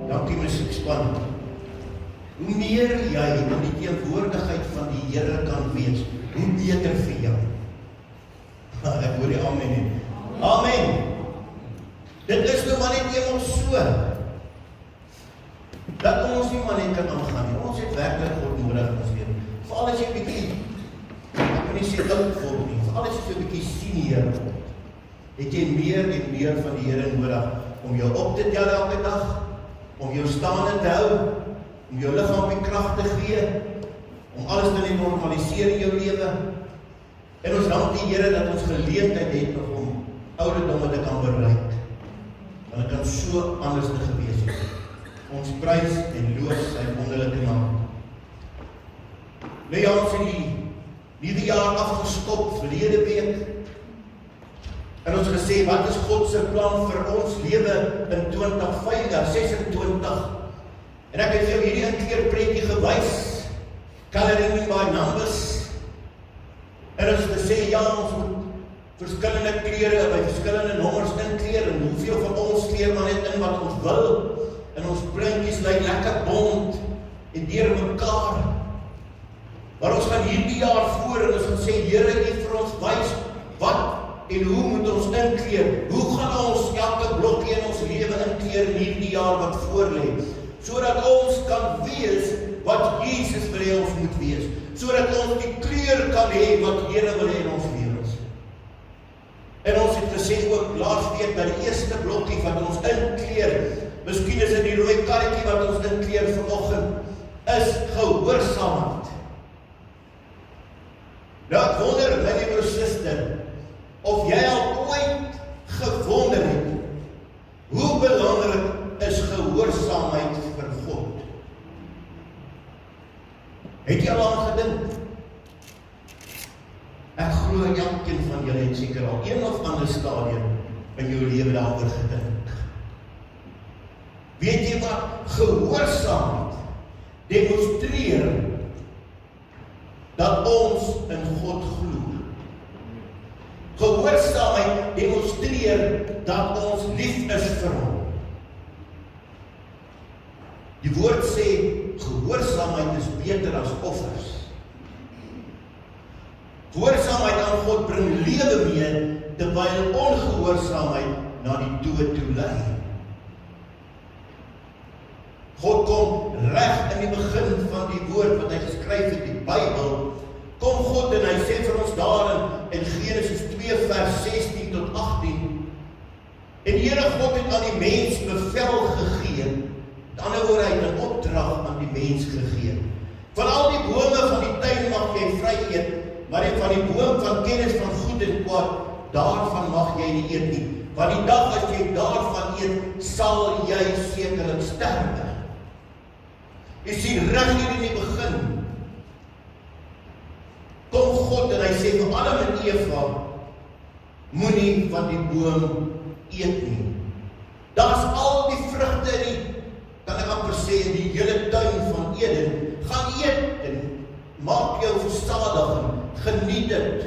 Dankie musiekspan. Hoe meer jy in die teenwoordigheid van die Here kan wees, hoe beter vir jou. Ek hoor die amen nie. Amen. Dit is nou maar net eenmaal so, dat ons nie maar net kan aangaan nie. Ons het werklik God nodig in ons lewe. Veral as jy bietjie, ek kan nie sê oud word nie, veral as jy so bietjie senior word, het jy meer en meer van die Here nodig om jou op te tel elke dag, om jou staande te hou, om jou liggaam die krag te gee, om alles te net normaliseer in jou lewe. En ons dank die Here dat ons geleentheid het om ouderdomme te kan bereik. Want dit kan so anders te gewees het. Ons prys en loof sy wonderlike naam. Nou ja, ons het die nuwe jaar afgeskop verlede week. En ons gesê, wat is God se plan vir ons lewe in 2026? En ek het jou hierdie inkleerprentjie gewys, coloring by numbers. En ons het gesê, ja, ons moet verskillende kleure by verskillende nommers inkleer, en hoeveel van ons kleer maar net in wat ons wil, en ons prentjies lyk lekker bont, en deur mekaar. Maar ons gaan hierdie jaar voor, en ons gaan sê, Here, U vir ons wys, wat en hoe moet ons inkleer? Hoe gaan ons elke blokkie in ons lewe inkleer in hierdie jaar wat voorlê? Sodat ons kan wees wat Jesus wil hê ons moet wees. Sodat ons die kleur kan hê wat Here wil hê in ons lewens. En ons het gesê ook laasweek dat die eerste blokkie wat ons inkleer, miskien is dit die rooi karretjie wat ons inkleer vanoggend, is gehoorsaamheid. Nou ek wonder, my liewe suster, of jy al ooit gewonder het, hoe belangrik is gehoorsaamheid vir God? Het jy al aan gedink? Ek glo elkeen van julle het seker al een of ander stadium in jou lewe daaroor gedink. Weet jy wat? Gehoorsaamheid demonstreer dat ons in God glo. Gehoorsaamheid demonstreer dat ons lief is vir hom. Die woord sê, gehoorsaamheid is beter as offers. Gehoorsaamheid aan God bring lewe mee, terwyl ongehoorsaamheid na die dood toe lei. God kom reg in die begin van die woord wat hy geskryf het, die Bybel, kom God en hy sê vir ons daarin in Genesis 2 vers 16 tot 18, en Here God het aan die mens bevel gegee, met ander woorde, hy het 'n opdrag aan die mens gegee. Van al die bome van die tuin mag jy vry eet, maar van die boom van kennis van goed en kwaad, daarvan mag jy nie eet nie. Want die dag as jy daarvan eet, sal jy sekerlik sterwe. Jy sien, reg hier in die begin, kom God en hy sê vir Adam en Eva, moenie van die boom eet nie. Daar's al die vrugte in die, kan ek amper sê, in die hele tuin van Eden, gaan eet en maak jou versadig en geniet dit.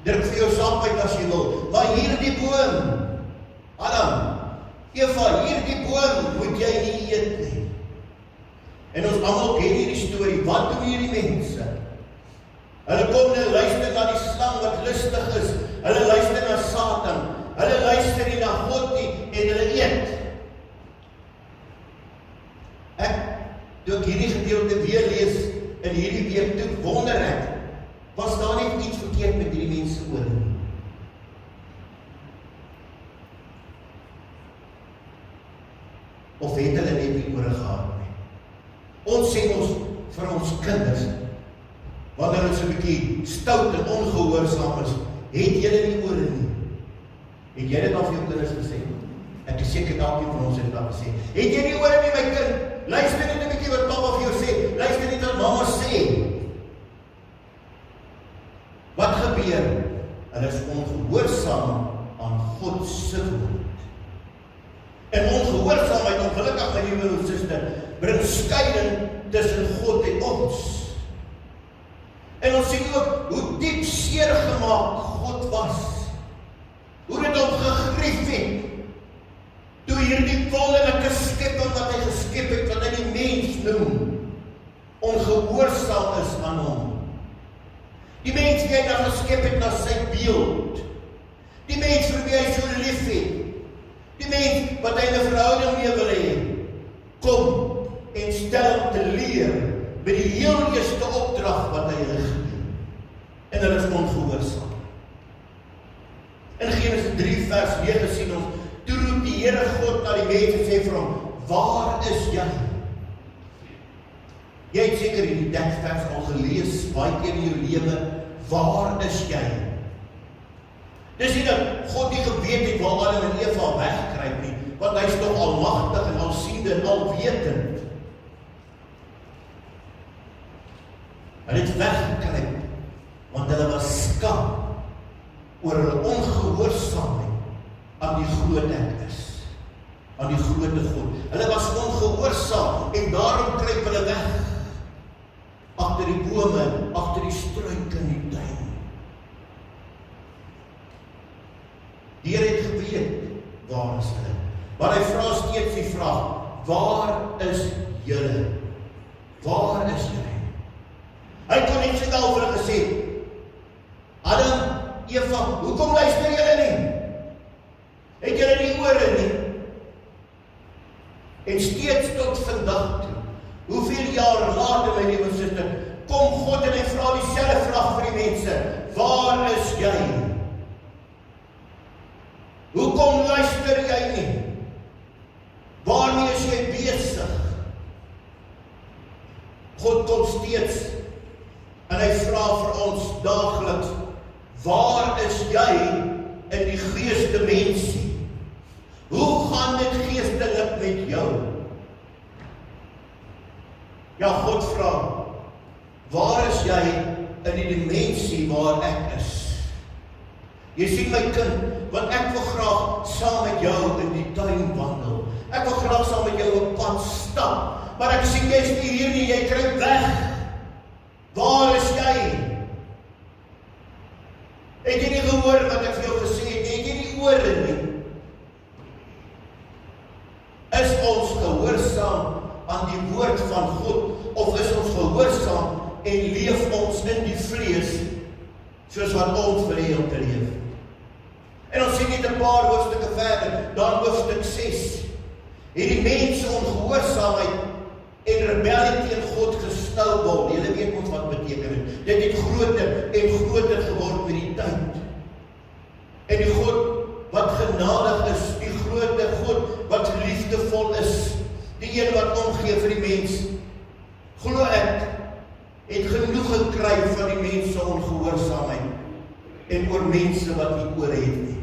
Druk vir jou saam uit as jy wil, maar hierdie boom, Adam, Eva, hierdie boom moet jy nie eet nie. En ons almal ken hierdie storie, wat doen hierdie mense? Hulle kom en luister na die slang wat lustig is, hulle luister na Satan, hulle luister nie na God nie, en hulle eet. Toe ek hierdie gedeelte weer lees, in hierdie week, toe wonder ek, was daar nie iets verkeerd met hierdie mense oor nie? Of het hulle net nie oor gehad nie? Ons sê ons vir ons kinders, wanneer hulle so 'n bietjie stout en ongehoorsaam is, het julle nie oor nie. Het jy dit al vir jou kinders gesê? Ek is seker elkeen van ons het dit al gesê. Het jy nie oor nie, my kind? Luister net 'n bietjie wat papa vir jou sê. Luister net wat mamma sê. Wat gebeur keer, hulle is ongehoorsaam aan God se woord. En ongehoorsaamheid, ongelukkig my liewe broer en suster, bring skeiding tussen God en ons. En ons sien ook hoe diep seer gemaak God was. Hoe dit hom gegrief het, toe hierdie wonderlike skepping wat hy geskep het, wat hy die mens noem, ongehoorsaam is aan hom. Die mens wie hy dan geskep het na sy beeld. Die mens vir wie hy so lief het. Die mens wat hy 'n verhouding mee wil hê. Kom en stel hom te leer by die heel eerste opdrag wat hy hulle gegee. En hulle is ongehoorsaam. In Genesis 3 vers 9 sien ons, toe roep die Here God na die mens en sê vir hom, waar is jy? Jy het seker hierdie teksvers al gelees, baie keer in jou lewe, waar is jy? Dis nie dat God nie geweet het waar Adam en Eva wegkruip nie, want hy is toch almagtig en alsiende en alwetend. Hulle het weggekruip, want hulle was skaam oor hulle ongehoorsaamheid aan die groot ek is, aan die grote God. Hulle was ongehoorsaam en daarom kruip hulle weg, agter die bome, agter die struike in die tuin. Die Here het geweet, waar is hulle? Maar hy vra steeds die vraag, waar is julle? Waar is julle? Hy kon net sy daar vir hulle gesê, Adam, Eva, hoekom luister julle nie? Het julle nie ore nie? En steeds tot vandag toe, hoeveel jaar later, my liewe suster, kom God en hy vra dieselfde vraag vir die mense, waar is jy? Hoekom luister jy nie? Waarmee is jy besig? God kom steeds en hy vra vir ons daagliks, waar is jy in die geestemensie? Hoe gaan dit geestelik met jou? Ja, God vra, waar is jy in die dimensie waar ek is? Jy sien my kind, want ek wil graag saam met jou in die tuin wandel. Ek wil graag saam met jou op pad stap, maar ek sien jy is nie hier nie, jy kruip weg. Waar is jy? Het jy nie gehoor wat ek vir jou gesê het? Het jy nie ore nie? Is ons gehoorsaam aan die woord van God, of is ons gehoorsaam en leef ons in die vlees, soos wat ons wil hê om te leef? En ons sien net 'n paar hoofstukke verder, dan hoofstuk 6, het die mense ongehoorsaamheid en rebellie teen God gesnowball. Julle weet ons wat beteken dit. Dit het groter en groter geword met die tyd. En die God wat genadig is, die grote God wat liefdevol is, die een wat omgee vir die mens, glo ek, het genoeg gekry van die mense ongehoorsaamheid en oor mense wat nie ore het nie.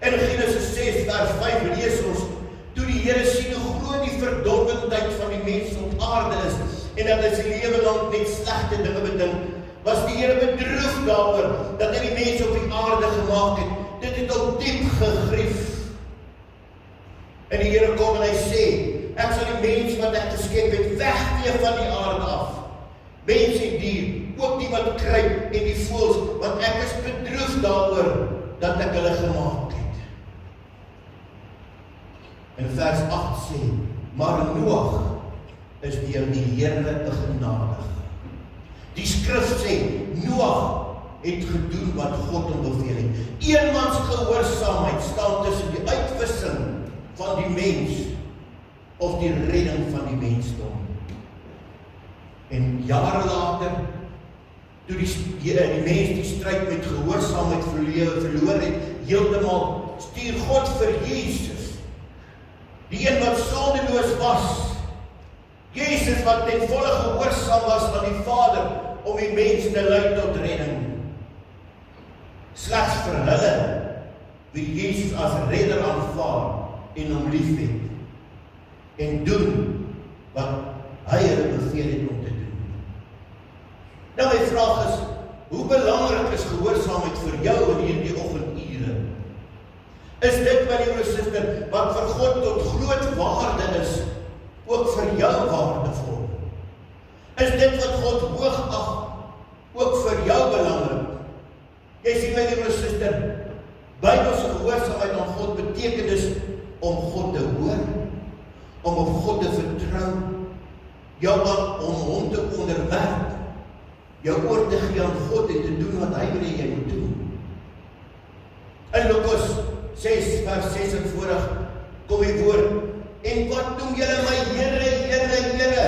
In Genesis 6 vers 5 lees ons, toe die Here sien hoe groot die verdorwendheid van die mens op aarde is, en dat hy sy lewe lang net slegte dinge bedink, was die Here bedroef daaroor, dat hy die mens op die aarde gemaak het. Dit het hom diep gegrief. En die Here kom en hy sê, ek sal die mens wat ek geskep het, wegvee van die aarde af. Mens en dier, ook die wat kruip en die voëls, want ek is bedroef daaroor, dat ek hulle gemaak het. En vers 8 sê, maar Noag is deur die Here genadig. Die skrif sê, Noag het gedoen wat God hom beveel het. Een mans gehoorsaamheid staan tussen die uitwissing van die mens of die redding van die mensdom. En jare later, toe die mens die stryd met gehoorsaamheid verloor het, heeltemal stuur God vir Jesus, die een wat sondeloos was, Jesus wat ten volle gehoorsaam was aan die Vader, om die mens te lei tot redding. Slegs vir hulle, wie Jesus as redder aanvaar en hom lief het, en doen wat hy hulle beveel het om te doen. Nou my vraag is, hoe belangrik is gehoorsaamheid vir jou in hierdie oggendure? Is dit, my liewe suster, wat vir God tot groot waarde is, ook vir jou waardevol? Is dit wat God hoog ag, ook vir jou belangrik? Jy sien, my liewe suster, Bybelse gehoorsaamheid aan God beteken dus om God te hoor, om op God te vertrou, jou om hom te onderwerp, jou oor te gee aan God en te doen wat hy wil hê jy moet doen. In Lukas 6 vers 46 kom die woord, en wat doen julle my Here, Here, Here,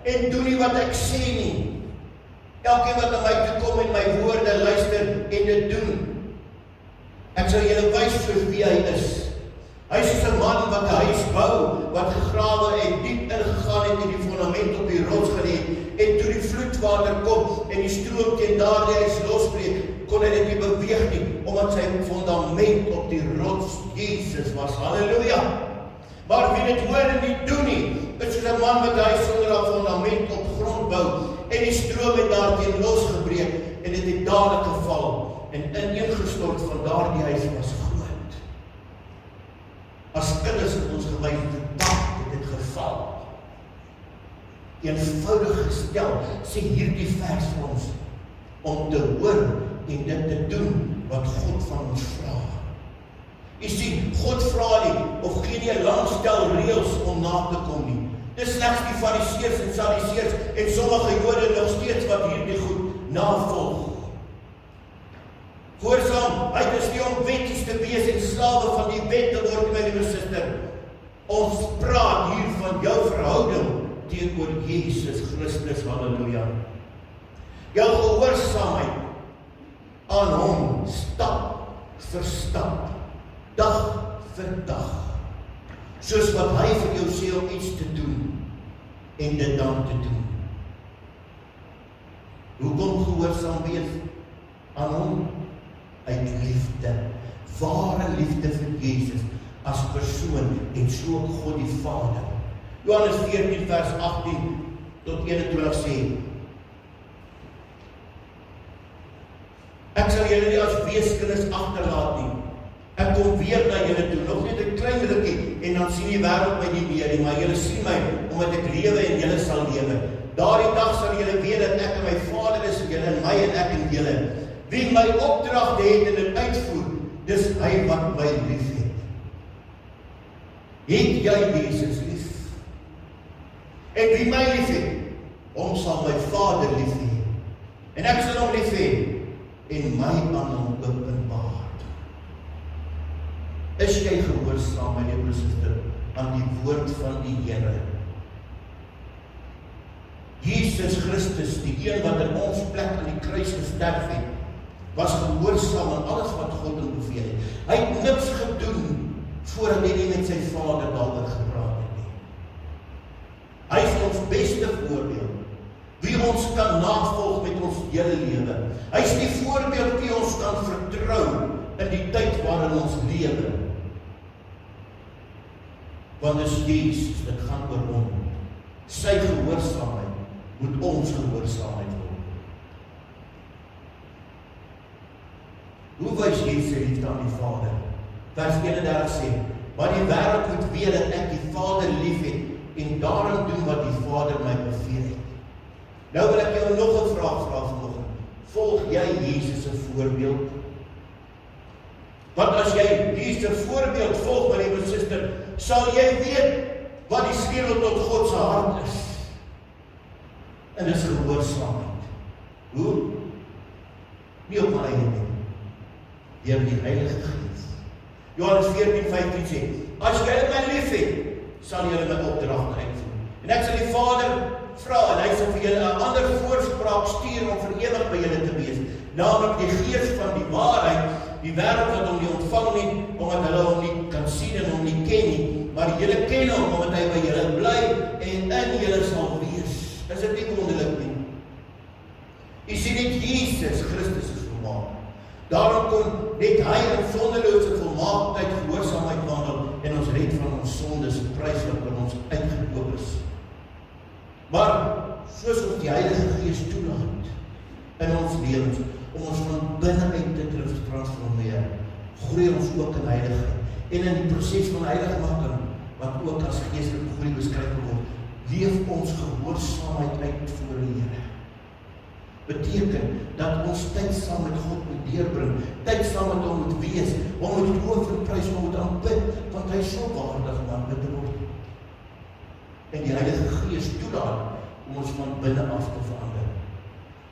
en doen nie wat ek sê nie. Elkeen wat na my toe kom en my woorde luister en dit doen, ek sal julle wys soos wie hy is. Hy is soos 'n man wat 'n huis bou, wat gegrawe en diep ingegaan het en die fondament op die rots gelê het, en toe die vloedwater kom en die stroom teen daardie huis losbreek, kon hy dit nie beweeg nie, omdat sy fondament op die rots Jesus was. Halleluja! Maar wie dit hoor en nie doen nie, is soos 'n man wat 'n huis sonder 'n fondament op grond bou, en die stroom het daarteen losgebreek, en dit het dadelik geval, en ineengestort van daardie huis was groot. As kinders het ons gewys, het dit geval. Eenvoudig gestel, sê hierdie vers vir ons, om te hoor en dit te doen wat God van ons vra. Jy sien, God vra nie, of gee nie 'n lang stel reëls om na te kom nie. Dis slegs die Fariseërs en Sadduseërs en sommige Jode nog steeds wat hierdie goed navolg. Gehoorsaamheid is nie om wetties te wees en slawe van die wet te word, my liewe suster. Ons praat hier van jou verhouding teenoor Jesus Christus, halleluja. Jou gehoorsaamheid aan hom, stap vir stap, dag vir dag, soos wat hy vir jou sê om iets te doen, en dit dan te doen. Hoekom gehoorsaam wees aan hom? Uit liefde, ware liefde vir Jesus as persoon en so ook God die Vader. Johannes 14 vers 18 tot 21 sê, ek sal julle nie as weeskinders agterlaat nie. Ek kom weer na julle toe, nog net 'n klein rukkie, en dan sien die wêreld my nie meer nie, maar julle sien my, omdat ek lewe en julle sal lewe. Daardie dag sal julle weet dat ek en my Vader is, en julle in my en ek in julle. Wie my opdragte het en dit uitvoer, dis hy wat my lief het. Het jy Jesus lief? En wie my lief het, hom sal my Vader lief hê. En ek sal hom lief hê, en my aan hom openbaar. Is jy gehoorsaam, my liewe suster, aan die woord van die Here? Jesus Christus, die een wat in ons plek aan die kruis gesterf het, was gehoorsaam aan alles wat God hom beveel het. Hy het niks gedoen voordat hy nie met sy Vader daaroor gepraat het nie. Hy is ons beste voorbeeld, wie ons kan navolg met ons hele lewe. Hy is die voorbeeld wie ons kan vertrou in die tyd waarin ons lewe. Want dis Jesus, dit gaan oor hom. Sy gehoorsaamheid moet ons gehoorsaamheid word. Hoe wys Jesus sy liefde aan die Vader? Vers 31 sê, maar die wêreld moet weet dat ek die Vader lief het en daarom doen wat die Vader my beveel het. Nou wil ek jou nog 'n vraag vra vanoggend. Volg jy Jesus se voorbeeld? Want as jy Jesus se voorbeeld volg, my liewe suster, sal jy weet wat die sleutel tot God se hart is. En dis gehoorsaamheid. Hoe? Nie op my eie nie. Deur die Heilige Gees. Johannes 14:15 sê, as jy my lief het, sal jy my opdragte uitvoer. En ek sal die Vader vra, en hy sal vir julle 'n ander voorspraak stuur om vir ewig by julle te wees. Naamlik die Gees van die waarheid, die wêreld wat hom nie ontvang nie, omdat hulle hom nie kan sien en hom nie ken nie, maar julle ken hom, omdat hy by julle bly en in julle sal wees. Is dit nie wonderlik nie? Jy sien net Jesus Christus is volmaak. Daarom kon net hy in sondelose volmaaktheid gehoorsaamheid wandel en ons red van ons sondes, prys wat ons uitgekoop is. Maar soos ons die Heilige Gees toelaat in ons lewens, om ons van binnenuit te transformeer, groei ons ook in heiligheid. En in die proses van heiligmaking, wat ook as geestelike groei beskryf word, leef ons gehoorsaamheid uit voor die Here. Beteken dat ons tyd saam met God moet deurbring, tyd saam met hom moet wees, hom moet loof en prys, hom moet aanbid, want hy is so waardig om aanbid te word. En die Heilige Gees toelaat om ons van binne af te verander.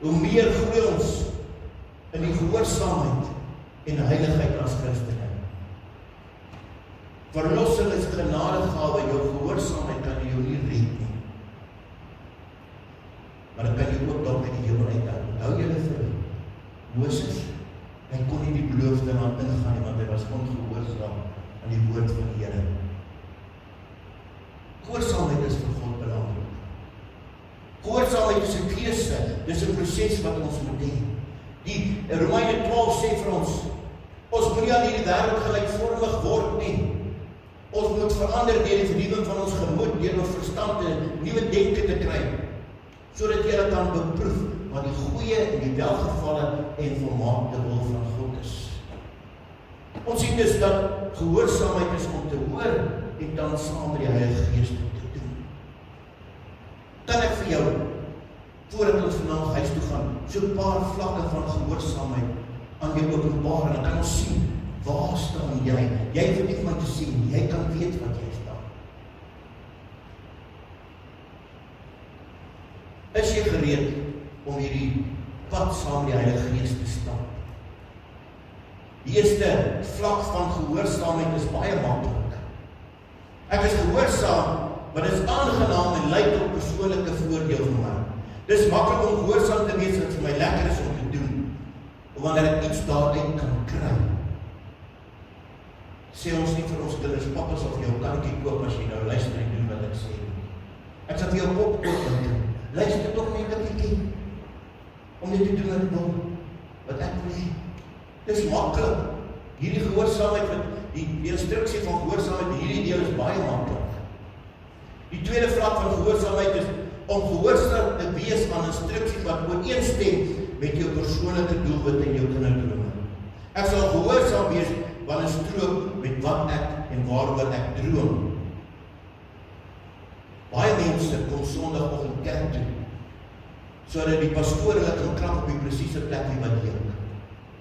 Hoe meer groei ons in die gehoorsaamheid en heiligheid as Christene. Verlossing is genadegawe, jou gehoorsaamheid kan jou nie red nie. Maar dan kan jy ook dalk uit die hemel uithou. Hou julle vir Moses, hy kon nie die beloofde land ingaan nie, want hy was ongehoorsaam aan die woord van die Here. Gehoorsaamheid is vir God belangrik. Gehoorsaamheid is 'n keuse, dis 'n proses wat ons moet hê. Die Romeine 12 sê vir ons moet nie aan hierdie wêreld gelykvormig word nie. Ons moet verander deur die vernuwing van ons gemoed, deur ons verstand en nuwe denke te kry, sodat jy kan beproef wat die goeie en die welgevalle en volmaakte wil van God is. Ons sien dus dat gehoorsaamheid is om te hoor en dan saam met die Heilige Gees te doen. Kan ek vir jou, voordat ons vanaand huis toe gaan, so 'n paar vlakke van gehoorsaamheid aan jou openbaar, en dan kan ons sien, waar staan jy? Jy hoef nie vir my te sien, jy kan weet wat jy staan. Is jy gereed om hierdie pad saam met die Heilige Gees te stap? Die eerste vlak van gehoorsaamheid is baie maklik. Ek is gehoorsaam, want dit is aangenaam en lei tot persoonlike voordeel vir my. Dis maklik om gehoorsaam te wees wat vir my lekker is om te doen, wanneer ek iets daaruit kan kry. Sê ons nie vir ons kinders, pappas of jou kannetjie koop as jy nou luister en doen wat ek sê. Ek sal vir jou pop koop, luister toch my kannetjie, om dit te doen wat ek wil hê. Dis maklik. Hierdie gehoorsaamheid, die instruksie van gehoorsaamheid, hierdie deel is baie maklik. Die tweede vlak van gehoorsaamheid is om gehoorsaam te wees aan instruksies wat ooreenstem met jou persoonlike doelwit en jou kinderdrome. Ek sal gehoorsaam wees wanneer strook met wat ek en waaroor ek droom. Baie mense kom Sondagoggend kerk toe, sodat die pastoor hulle kan krap op die presiese plek wie wat dink.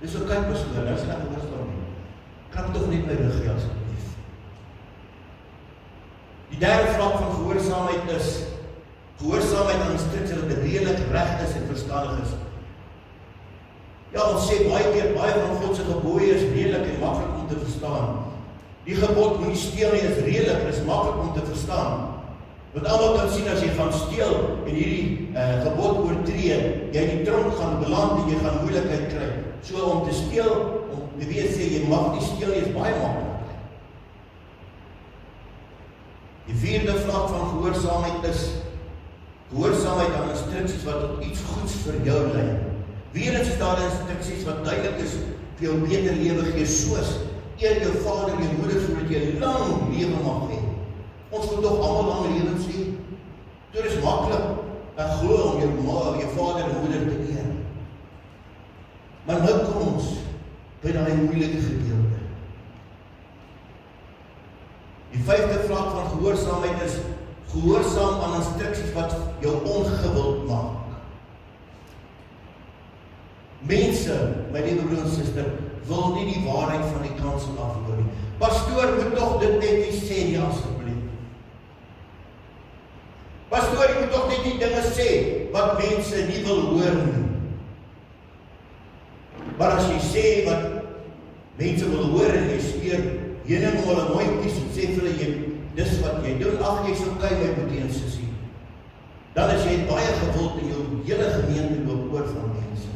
Dis ook kyk pastoor, nou sê ek gehoorsaam nie. Krap toch net my ruggie asseblief. Die derde vlak van gehoorsaamheid is gehoorsaamheid aan instruksie wat redelik reg is en verstandig is. Ja, ons sê baie keer, baie van God se gebooie is redelik en maklik om te verstaan. Die gebod moenie steel nie is redelik, is maklik om te verstaan. Want almal kan sien as jy gaan steel en hierdie gebod oortree, jy in die tronk gaan beland en jy gaan moeilikheid kry. So om te steel, om te weet sê jy mag nie steel nie, is baie maklik. Die vierde vlak van gehoorsaamheid is gehoorsaamheid aan instruksies wat tot iets goeds vir jou lei. Weerens is daar instruksies wat duidelik is vir jou beter lewe gee, soos eer jou vader en jou moeder sodat jy lang lewe mag hê. Ons moet toch almal lang lewens hê. Dit is maklik en glo om jou vader en moeder te eer. Maar nou kom ons by daai moeilike gedeelte. Die vyfde vlak van gehoorsaamheid is gehoorsaam aan instruksies wat jou ongewild maak. Mense, my liewe broer en suster, wil nie die waarheid van die kansel afhoor nie. Pastoor moet toch dit net nie sê nie, asseblief. Pastoor moet toch net die dinge sê wat mense nie wil hoor nie. Maar as jy sê wat mense wil hoor en jy smeer heuning om hulle mooikies en sê vir hulle, dis wat jy doen, ag jy so kyk my broer en sussie. Dan is jy baie gewild en jou hele gemeente loop oor van mense.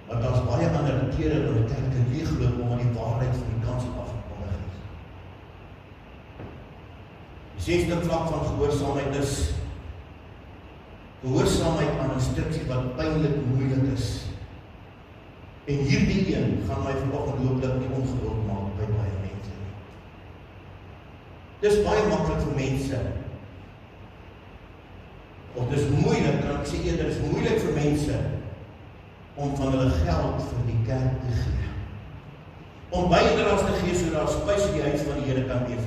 Maar daar is baie ander kere in die kerk en leegloop om aan die waarheid van die kansel afgekondig is. Die sesde vlak van gehoorsaamheid is gehoorsaamheid aan instruksie wat pynlik moeilik is. En hierdie een gaan my vanoggend hooplik nie ongewild maak by baie mense nie. Dis baie maklik vir mense Want dit is moeilik, kan ek sê eerder, dit is moeilik vir mense om van hulle geld vir die kerk te gee. Om bydraes te gee sodat daar spys in die huis van die Here kan wees.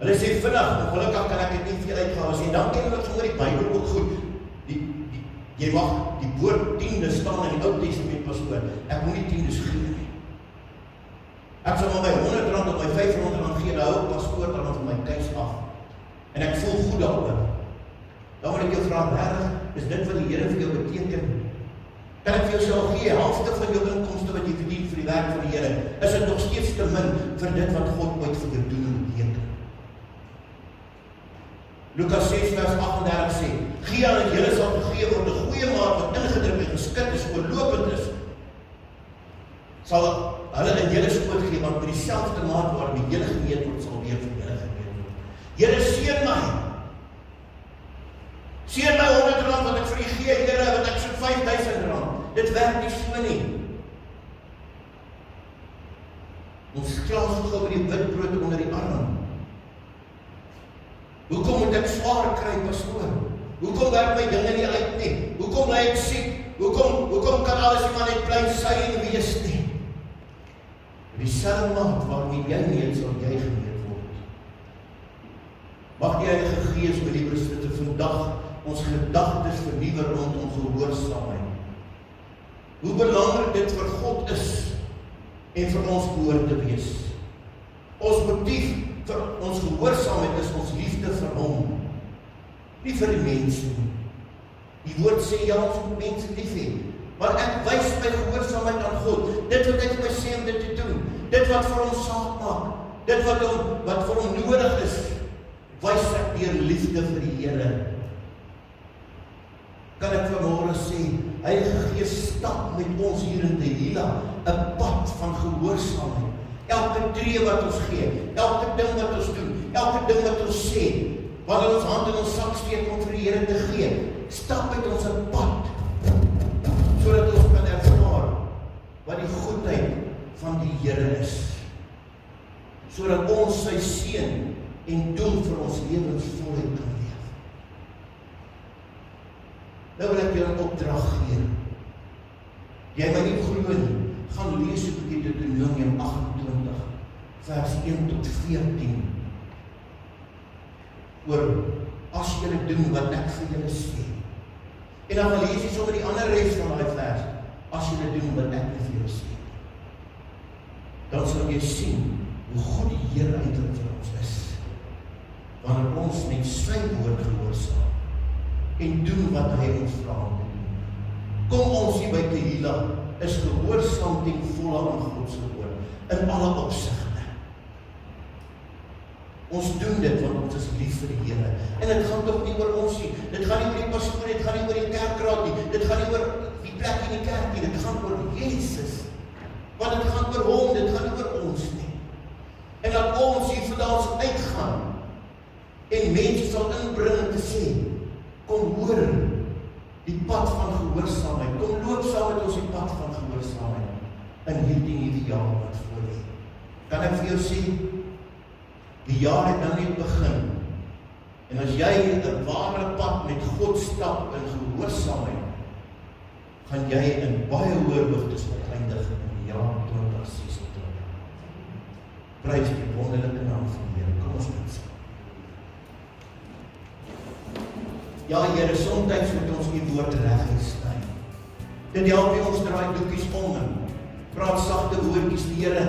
Hulle sê vinnig, ongelukkig kan ek dit nie veel uitgehaal sê, dan ken hulle sommer die Bybel ook goed. Jy mag die woord tiende staan in die Ou Testament pastoor. Ek moet nie tiendes gee nie. Ek sal maar my R100 of my R500 gee, nou hou pastoor dan van my keis af. En ek voel goed daaroor. Dan wil ek jou vra, regtig, is dit wat die Here vir jou beteken? Kan ek vir jou sal gee, helfte van jou inkomste wat jy verdien vir die werk van die Here, is dit nog steeds te min vir dit wat God ooit vir jou doen en beteken. Lukas 6 vers 38 sê, gee aan dat julle sal gegee word, 'n goeie maat wat ingedruk en geskit is, oorlopend is, sal hulle in julle skoot gee, want met dieselfde maat waarmee julle gemeet word, sal weer vir julle gemeet word. Here, seën my. Seën my R100 wat ek vir u gee, Here, wat ek soek R5,000. Dit werk nie so nie. Ons klaar so gou met die witbrood onder die arm. Hoekom moet ek swaar kry, pastoor? Hoekom werk my dinge nie uit nie? Hoekom bly ek siek? Hoekom kan alles nie maar net bly sy en wees nie? Dieselfde maat waarmee jy meet, sal jy gemeet word. Mag die Heilige Gees, my liewe sister, vandag ons gedagtes vernuwe rondom gehoorsaamheid. Hoe belangrik dit vir God is en vir ons behoort te wees. Ons motief vir ons gehoorsaamheid is ons liefde vir hom, nie vir die mense nie. Die woord sê ja, ons moet mense lief hê, maar ek wys my gehoorsaamheid aan God, dit wat ek my sê om dit te doen, dit wat vir hom saak maak, dit wat vir hom nodig is, wys ek deur liefde vir die Here. Kan ek vanmôre sê, Heilige Gees stap met ons hier in Tehillah, 'n pad van gehoorsaamheid. Elke tree wat ons gee, elke ding wat ons doen, elke ding wat ons sê, wanneer ons hand in ons sak steek om vir die Here te gee, stap met ons 'n pad, sodat ons kan ervaar wat die goedheid van die Here is, sodat ons sy seën en doel vir ons lewens voluit kan leef. Nou wil ek jou 'n opdrag gee. Jy my nie glo nie, gaan lees 'n bietjie Deuteronomium 28 vers 1 tot 14 oor as julle doen wat ek vir julle sê. En dan gaan lees jy sommer die ander res van daai vers, as julle doen wat ek vir julle sê. Dan sal jy sien hoe goed die Here eintlik vir ons is, wanneer ons net sy woord gehoorsaam en doen wat hy ons vra om te doen. Kom ons hier by Tehillah is gehoorsaam ten volle aan God se woord in alle opsigte. Ons doen dit want ons is lief vir die Here. En dit gaan tog nie oor ons nie. Dit gaan nie oor die pastoor, dit gaan nie oor die kerkraad nie. Dit gaan nie oor die plek in die kerk nie. Dit gaan oor Jesus. Want dit gaan oor hom, dit gaan nie oor ons nie. En dat ons hier vandaan sal uitgaan en mense sal inbring en te sê, kom hoor die pad van gehoorsaamheid. Kom loop saam met ons die pad van gehoorsaamheid in hierdie nuwe jaar wat voor lê. Kan ek vir jou sê, die jaar het nou net begin. En as jy 'n ware pad met God stap in gehoorsaamheid, gaan jy in baie hoër hoogtes eindig in die jaar 2026. Prys die wonderlike naam van die Here. Kom ons bid saam. Ja, Here, soms moet ons die woord reg sny. Dit help jy ons draai doekies om en praat sagte woordjies, die Here.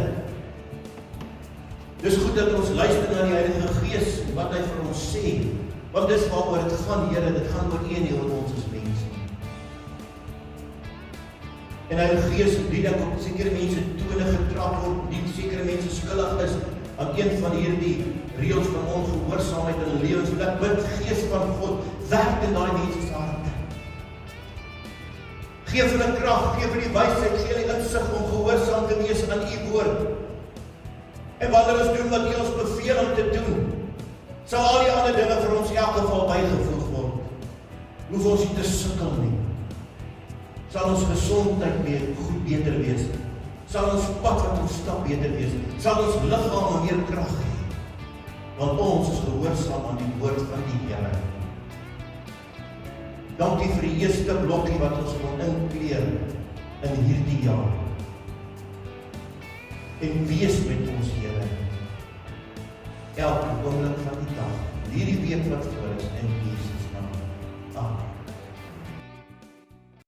Dis goed dat ons luister na die Heilige Gees, wat hy vir ons sê, want dis waaroor dit gaan, Here, dit gaan oor U en nie oor ons as mense. En Heilige Gees, die dat op sekere mense tone getrap word, die sekere mense skuldig is aan een van hierdie reëls van ongehoorsaamheid in hulle lewens, so dat bid, Gees van God, werk in daai mense se harte. Geef hulle krag, geef hulle die wysheid, gee hulle insig om gehoorsaam te wees aan U woord. En wanneer ons doen wat U ons beveel om te doen, sal al die ander dinge vir ons in elk geval bygevoeg word. Hoef ons nie te sukkel nie. Sal ons gesondheid goed beter wees. Sal ons pad wat ons stap beter wees. Sal ons liggame meer krag hê. Want ons is gehoorsaam aan die woord van die Here. Dankie vir die eerste blokkie wat ons kon inkleer in hierdie jaar. En wees met ons, Here, elke oomblik van die dag, hierdie week wat voor is, in Jesus naam. Amen.